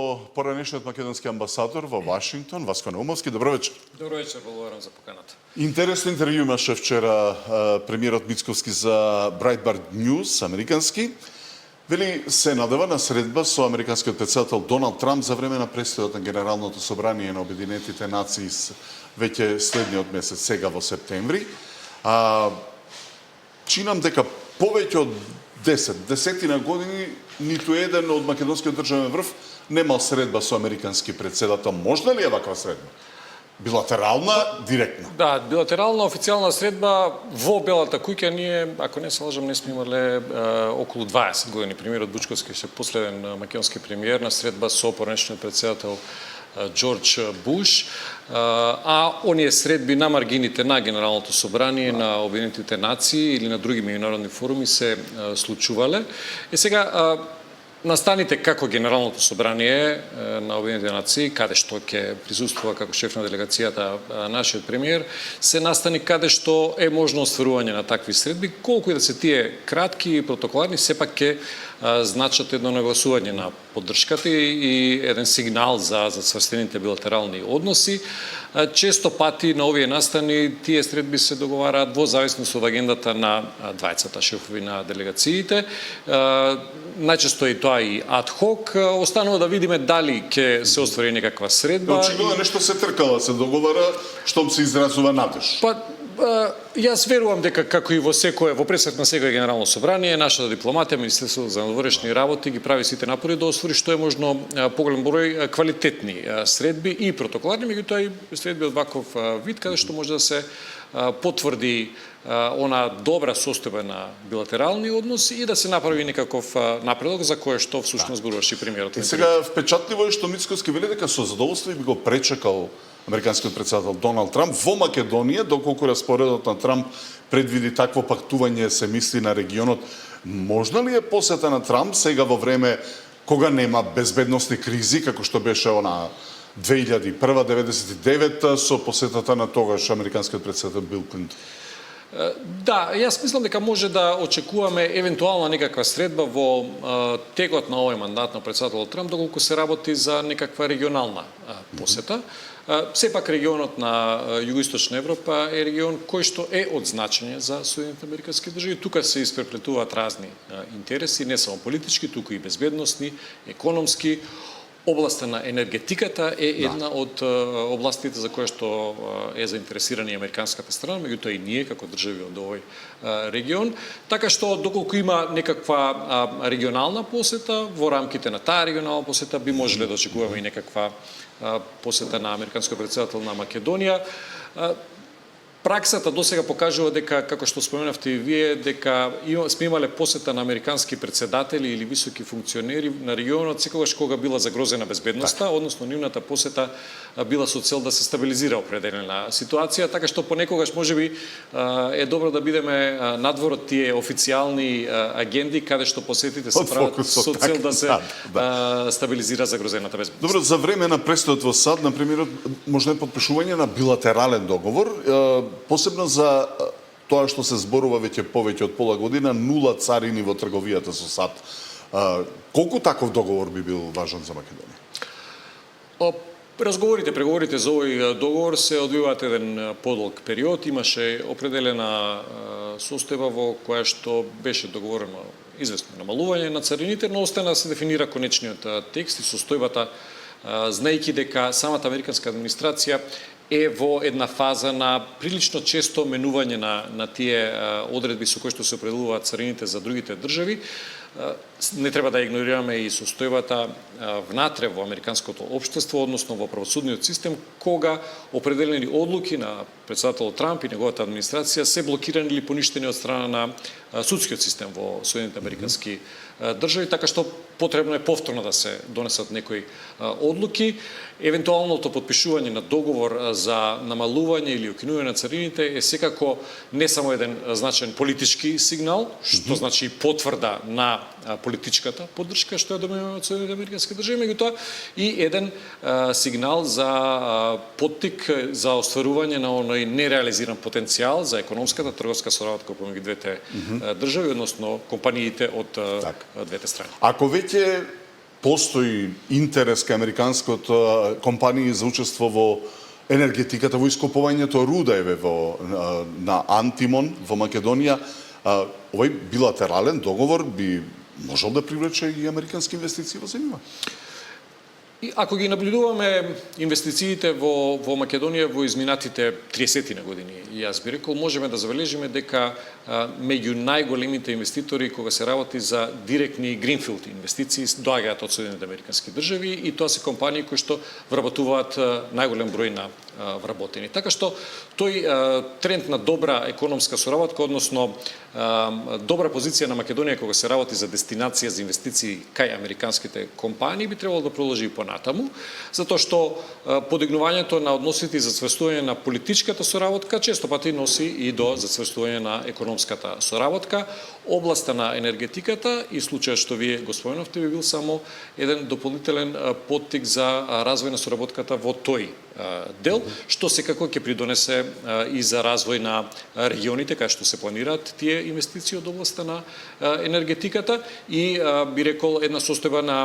со поранешниот македонски амбасадор во Вашингтон, Васко Наумовски. Добро вечер. Добро вечер, благодарам за поканата. Интересно интервју имаше вчера премиерот Мицковски за Breitbart News, американски. Вели се надева на средба со американскиот председател Доналд Трамп за време на престојот на Генералното собрание на Обединетите нации веќе следниот месец, сега во септември. Чинам дека повеќе од 10 години ниту еден од македонскиот државен врв немал средба со американски председател. Можна ли е ваква средба? Билатерална, директна? Да, билатерална официјална средба во Белата куќа ние, ако не се лажам, не сме имале околу 20 години. Премиерот Бучковски се последен македонски премиер на средба со поранешниот председател Джордж Буш, а оние средби на маргините на Генералното собрание на Обединетите нации или на други меѓународни форуми се случувале. И сега настаните како Генералното собрание на Обединетите нации, каде што ќе присуствува како шеф на делегацијата нашиот премиер, се настани каде што е можно остварување на такви средби, колку и да се тие кратки и протоколарни, сепак ќе значат едно нагласување на поддршката и еден сигнал за цврстените билатерални односи. Често пати на овие настани тие средби се договараат во зависност од агендата на двајцата шефови на делегациите. Најчесто е тоа и адхок. Останува да видиме дали ќе се оствари некаква средба. Очигледно нешто се тркала, се договара, штом се изразува надеж. Јас верувам дека како и во пресек на секој Генерално собрание, нашата дипломатија, Министерството за надворешни работи ги прави сите напори да оствари што е можно поголем број квалитетни средби и протоколарни, меѓутоа и средби од ваков вид, каде што може да се потврди она добра состојба на билатерални односи и да се направи некаков напредок за кое што всушност зборуваше премиерот. И сега впечатливо е што Мицковски вели дека со задоволство би го пречекал американскиот председател Доналд Трамп во Македонија, доколку распоредот на Трамп предвиди такво пактување, се мисли на регионот. Можна ли е посета на Трамп сега во време кога нема безбедносни кризи, како што беше она 2001-99 со посетата на тогаш американскиот председател Бил Клинтон? Да, јас мислам дека може да очекуваме евентуална некаква средба во текот на овој мандат на председателот Трамп, доколку се работи за некаква регионална посета. Сепак регионот на Југоисточна Европа е регион кој што е од значење за Соединетите американски држави. Тука се испреплетуваат разни интереси, не само политички, туку и безбедносни, економски. Областа на енергетиката е една од областите за која што е заинтересирана и американската страна, меѓутоа и ние како држави од овој регион. Така што доколку има некаква регионална посета, во рамките на таа регионална посета би можеле да очекуваме и некаква посета на американскиот председател на Македонија. Праксата досега покажува дека, како што споменавте и вие, дека сме имале посета на американски председатели или високи функционери на регионот секогаш кога била загрозена безбедноста, односно нивната посета била со цел да се стабилизира определена ситуација, така што понекогаш можеби е добро да бидеме надвор од тие официјални агенди каде што посетите се прават со цел да се стабилизира загрозената безбедност. Добро, за време на престојот во САД, на премиерот може подпишување на билатерален договор, посебно за тоа што се зборува веќе повеќе од пола година, нула царини во трговијата со САД. Колку таков договор би бил важен за Македонија? Преговорите за овој договор се одвиваат еден подолг период. Имаше определена состојба во која што беше договорено известно намалување на царините, но остана да се дефинира конечниот текст и состојбата, знаејќи дека самата американска администрација е во една фаза на прилично често менување на тие одредби со кои што се определуваат царините за другите држави. Не треба да игнорираме и состојбата внатре во американското општество, односно во правосудниот систем, кога определени одлуки на председателот Трамп и неговата администрација се блокирани или поништени од страна на судскиот систем во Соединетите американски држави, така што потребно е повторно да се донесат некои одлуки. Евентуалното подпишување на договор за намалување или укинување на царините е секако не само еден значаен политички сигнал, што значи потврда на политичката поддршка што ја добиваме од Соединетите американски држави, меѓутоа и еден сигнал за поттик за остварување на оној нереализиран потенцијал за економската трговска соработка помеѓу двете држави, односно компаниите од двете страни. Ако веќе постои интерес кај американското компании за учество во енергетиката, во ископувањето руда на Антимон во Македонија. Овој билатерален договор би можел да привлече и американски инвестиции во земјава. И ако ги наблюдуваме инвестициите во Македонија во изминатите 30 години, јас би рекол, можеме да забележиме дека меѓу најголемите инвеститори кога се работи за директни гринфилд инвестиции доаѓаат од Соединетите американски држави и тоа се компании кои што вработуваат најголем број на вработени. Така што тој тренд на добра економска соработка, односно добра позиција на Македонија кога се работи за дестинација за инвестиции кај американските компании би требало да продолжи и понатаму, затоа што подигнувањето на односите и зацврстување на политичката соработка често пати носи и до зацврстување на економската соработка. Областа на енергетиката и случајот што вие го споменавте би бил само еден дополнителен поттик за развој на соработката во тој дел, што секако ќе придонесе и за развој на регионите кај што се планираат тие инвестиции од областа на енергетиката и би рекол една состојба на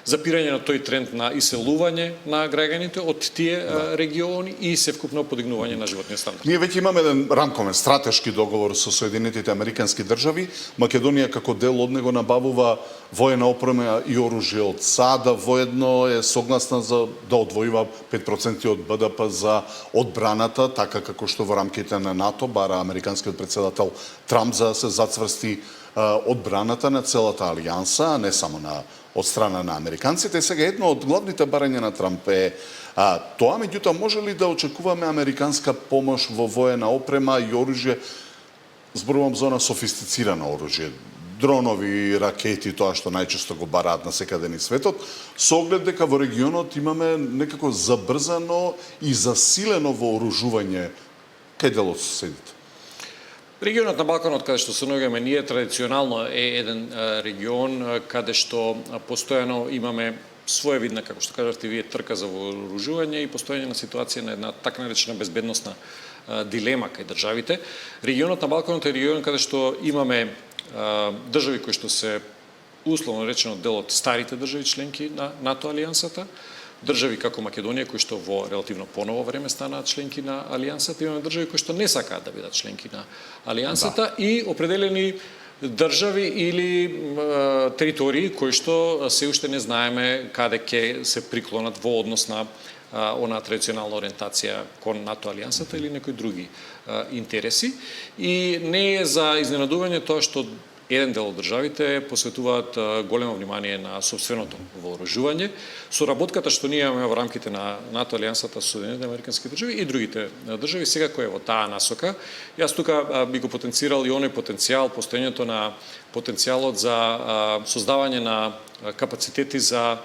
запирање на тој тренд на иселување на граѓаните од тие региони и севкупно подигнување на животниот стандард. Ние веќе имаме еден рамковен стратешки договор со Соединетите американски држави. Македонија како дел од него набавува воена опрема и оружје од САД, воедно е согласна за да одвојува 5% од БДП за одбраната, така како што во рамките на НАТО бара американскиот председател Трамп за да се зацврсти одбраната на целата алијанса, а не само од страна на американците. Сега едно од главните барања на Трамп е тоа, меѓутоа може ли да очекуваме американска помош во воена опрема и оружје? Зборувам за софистицирано оружје, дронови, ракети, тоа што најчесто го бараат на секаде низ светот, со оглед дека во регионот имаме некако забрзано и засилено вооружување кај дел од соседите. Регионот на Балканот, каде што се наоѓаме ние, традиционално е еден регион каде што постојано имаме своевидна, како што кажавте вие, трка за вооружување и постојање на ситуација на една така наречена безбедносна дилема кај државите. Регионот на Балканот е регион каде што имаме држави кои што се условно речено дел од старите држави членки на НАТО алијансата, држави како Македонија кои што во релативно поново време станаат членки на алијансата, имаме држави кои што не сакаат да бидат членки на алијансата и определени држави или територии кои што се уште не знаеме каде ќе се приклонат во однос на она традиционална ориентација кон НАТО алијансата или некои други интереси. И не е за изненадување тоа што еден дел од државите посветуваат големо внимание на сопственото вооружување. Соработката што ние имаме во рамките на НАТО алијансата со Соединетите американски држави и другите држави секако е во таа насока. Јас тука би го потенцирал и оној потенцијал, постоењето на потенцијалот за создавање на капацитети за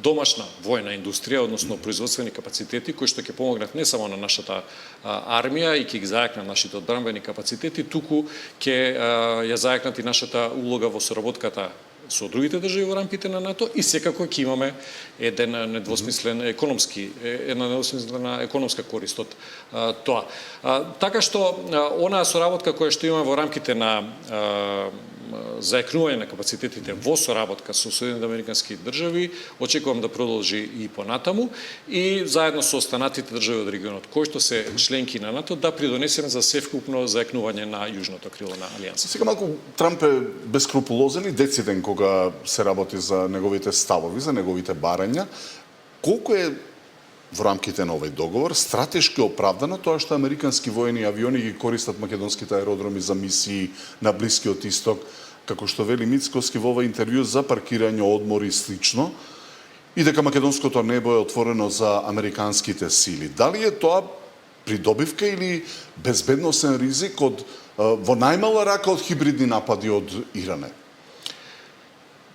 домашна војна индустрија, односно производствени капацитети кои што ќе помогнат не само на нашата армија и ќе ги зајакнат нашите одбранбени капацитети, туку ќе ја зајакнат и нашата улога во соработката со другите држави во рамките на НАТО и секако ќе имаме една недвосмислена економска корист од тоа. Така што онаа соработка која што имаме во рамките на заекнување на капацитетите во соработка со Соединетите американски држави, очекувам да продолжи и понатаму и заедно со останатите држави од регионот кои што се членки на НАТО да придонесеме за севкупно заекнување на јужното крило на алијансата. Сега малку Трамп е бескрупулозен и дециден кога се работи за неговите ставови, за неговите барања. Колку е во рамките на овој договор стратешки оправдано тоа што американски воени авиони ги користат македонските аеродроми за мисии на Блискиот Исток, како што вели Мицкоски во ова интервју за паркирање, одмор и слично, и дека македонското небо е отворено за американските сили. Дали е тоа придобивка или безбедносен ризик во најмала рака од хибридни напади од Иран?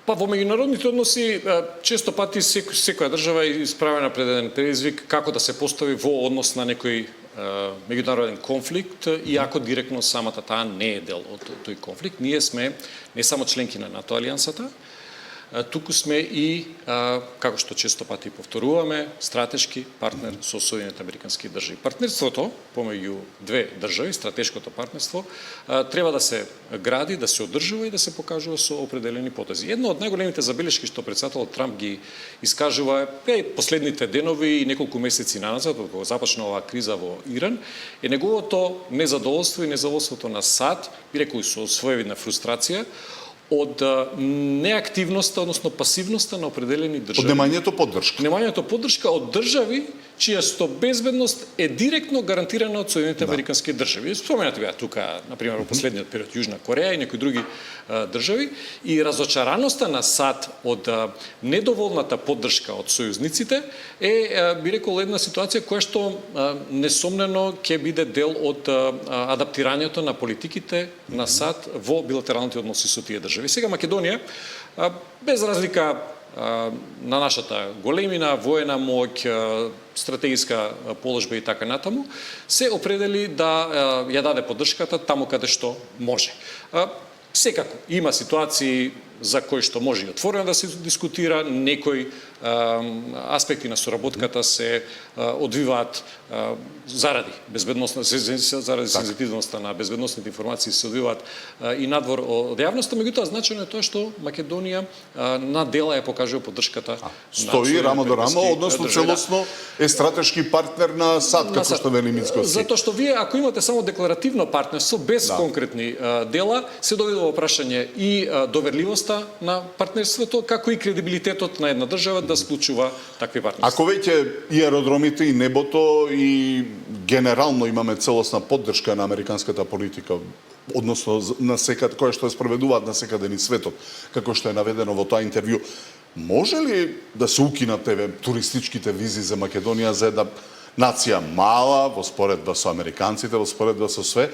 Па во меѓународните односи често пати секоја држава е исправена пред еден предизвик како да се постави во однос на некој меѓународен конфликт, иако директно самата таа не е дел од тој конфликт. Ние сме не само членки на НАТО алијансата, туку сме и, како што често пати повторуваме, стратешки партнер со Соединените американски држави. Партнерството помеѓу две држави, стратешкото партнерство, треба да се гради, да се одржува и да се покажува со определени потези. Едно од најголемите забелешки што председателот Трамп ги искажува последните денови и неколку месеци назад, кога започна оваа криза во Иран, е неговото незадоволство и незадоволството на САД, би рекол со своевидна фрустрација, од неактивноста, односно пасивноста на определени држави. Од немањето поддршка. Немањето поддршка од држави чијата безбедност е директно гарантирана од Соединените американски држави. Споменати беа тука, например, во последниот период Јужна Кореја и некои други држави, и разочараноста на САД од недоволната поддршка од сојузниците е, би рекол, една ситуација која што несомнено ќе биде дел од адаптирањето на политиките на САД во билатералните односи со тие држави. Сега Македонија, без разлика на нашата големина, воена моќ, стратегиска положба и така натаму, се определи да ја даде поддршката таму каде што може. Секако, има ситуации за кои што може и отворено да се дискутира, некои аспекти на соработката се одвиваат заради безбедноста, заради сензитивноста на безбедносните информации се одвиваат и надвор од јавноста, меѓутоа значено е тоа што Македонија на дела ја покажува поддршката. Стои рамо до рамо, односно целосно е стратешки партнер на САД, како што вели Мицкоски. Затоа што вие ако имате само декларативно партнерство без конкретни дела, се доведува во прашање и доверливоста на партнерството, како и кредибилитетот на една држава да склучува такви партнерства. Ако веќе и аеродромите, и небото, и генерално имаме целосна поддршка на американската политика, односно на секад, која што ја спроведуваат на секаде ни светот, како што е наведено во тоа интервју, може ли да се укинат туристичките визи за Македонија за една нација мала, во споредба со американците, во споредба со све,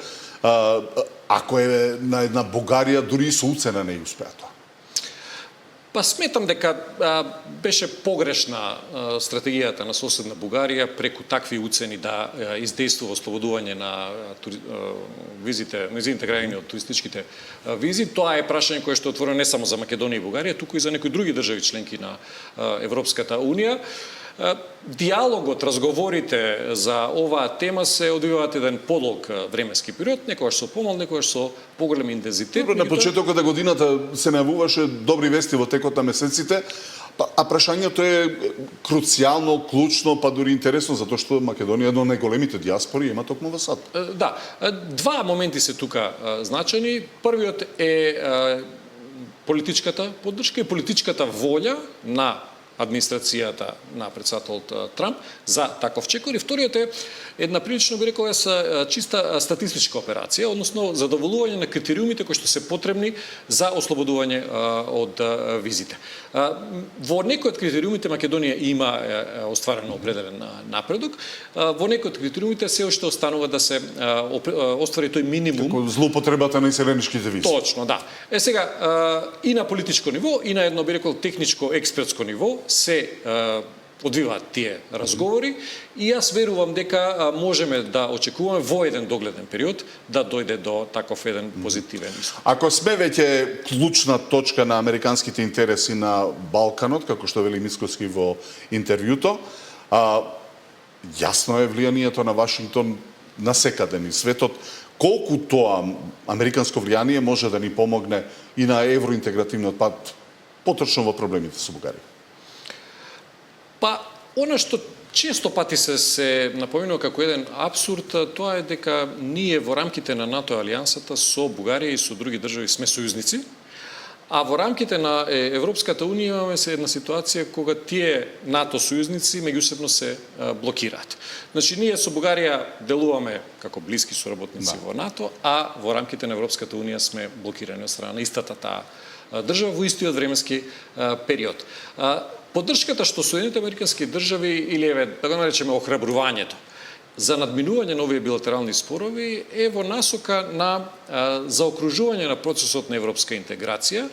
ако е на една Бугарија дури и со уцена не успеа тоа? Па сметам дека беше погрешна стратегијата на соседна Бугарија преку такви уцени да издействува ослободување на визите, нејзините граѓани од туристичките визи. Тоа е прашање кое што е отворено не само за Македонија и Бугарија, туку и за некои други држави членки на Европската Унија. Диалогот, разговорите за оваа тема се одвиваат еден подолг временски период, некогаш со помал, некогаш со поголем интензитет. На почетокот на годината се најавуваше добри вести во текот на месеците, а прашањето е круцијално, клучно, па дури интересно, затоа што Македонија е едно од најголемите диаспори има токму во САД. Да, два моменти се тука значени. Првиот е политичката поддршка и политичката волја на администрацијата на председателот Трамп за таков чекор, и вториот е една прилично, би рекол, чиста статистичка операција, односно задоволување на критериумите кои што се потребни за ослободување од визите. Во некои од критериумите Македонија има остварено определен напредок, во некои од критериумите се уште останува да се оствари тој минимум. Како злоупотребата на иселеничките визи. Точно, да. Сега, и на политичко ниво, и на едно, би рекол, техничко, експертско ниво се одвиваат тие разговори и јас верувам дека можеме да очекуваме во еден догледен период да дојде до таков еден позитивен исход. Ако сме веќе клучна точка на американските интереси на Балканот, како што вели Мицкоски во интервјуто, јасно е влијанието на Вашингтон на секаде ни светот. Колку тоа американско влијание може да ни помогне и на евроинтегративниот пат, поточно во проблемите со Бугарија? Па, она што често пати се напоминува како еден абсурд, тоа е дека ние во рамките на НАТО алијансата со Бугарија и со други држави сме сојузници, а во рамките на Европската Унија имаме една ситуација кога тие НАТО сојузници меѓусебно се блокираат. Значи, ние со Бугарија делуваме како блиски соработници во НАТО, а во рамките на Европската Унија сме блокирани од страна на истата таа држава во истиот временски период. Поддршката што Соединените американски држави, или да го наречеме охрабрувањето за надминување на овие билатерални спорови е во насока на заокружување на процесот на европска интеграција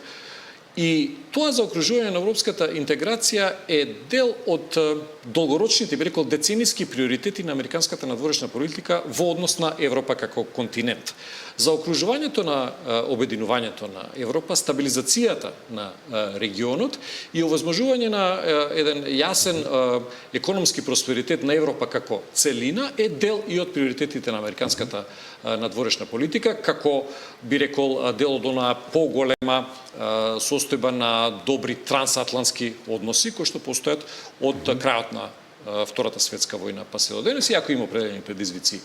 И тоа заокружување на европската интеграција е дел од долгорочните, би рекол, децениски приоритети на американската надворешна политика во однос на Европа како континент. Заокружувањето на обединувањето на Европа, стабилизацијата на регионот и овозможување на еден јасен економски просперитет на Европа како целина е дел и од приоритетите на американската надворешна политика, како би рекол дел од онаа поголема состојба на добри трансатлантски односи кои што постојат од крајот на Втората светска војна па се до денес, иако има определени предизвици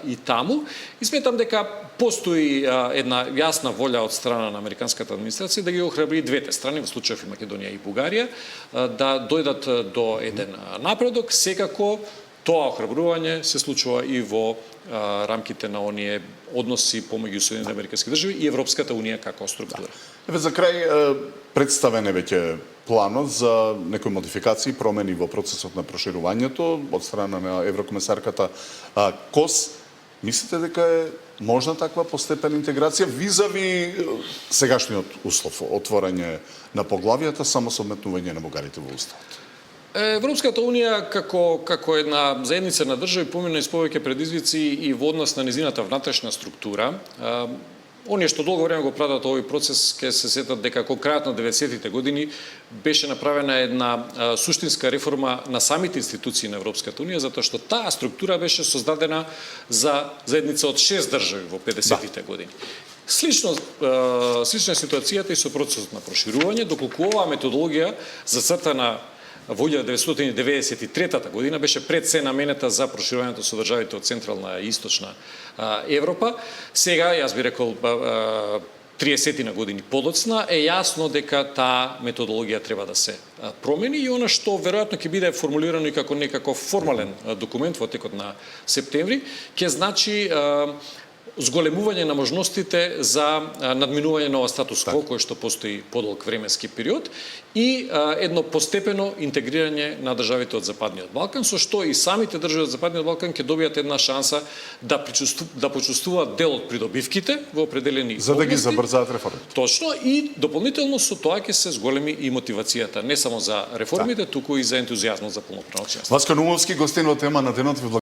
и таму. И сметам дека постои една јасна волја од страна на американската администрација да ги охрабри двете страни, во случајов и Македонија и Бугарија, да дојдат до еден напредок. Секако тоа охрабрување се случува и во рамките на оние односи помеѓу Соединените американски држави и Европската унија како структура. Еве за крај представен е веќе планот за некои модификации, промени во процесот на проширувањето од страна на еврокомесарката Кос. Мислите дека е можна таква постепена интеграција визави сегашниот услов, отворање на поглавијата само со вметнување на бугарите во уставот? Европската унија како една заедница на држави помина из повеќе предизвици и во однос на низината внатрешна структура. Оние што долго време го пратат овој процес ќе се сетат дека кон крајот на 90-тите години беше направена една суштинска реформа на самите институции на Европската унија, затоа што таа структура беше создадена за заедница од 6 држави во 50-тите години. Слична е ситуацијата и со процесот на проширување, доколку оваа методологија зацртана во 1993 година беше пред се наменета за проширувањето со државите од Централна и Источна Европа. Сега, јас би рекол, 30 години подоцна, е јасно дека таа методологија треба да се промени и она што веројатно ќе биде формулирано и како некаков формален документ во текот на септември, ќе значи зголемување на можностите за надминување на ова статус кво кој што постои подолг временски период и едно постепено интегрирање на државите од Западниот Балкан, со што и самите држави од Западниот Балкан ќе добијат една шанса да почувствуваат дел од придобивките во определени за да ги области. забрзаат реформите. Точно, и дополнително со тоа ќе се зголеми и мотивацијата не само за реформите, туку и за ентузијазмот за полноправно членство. Васко Наумовски, гостин во тема на денот.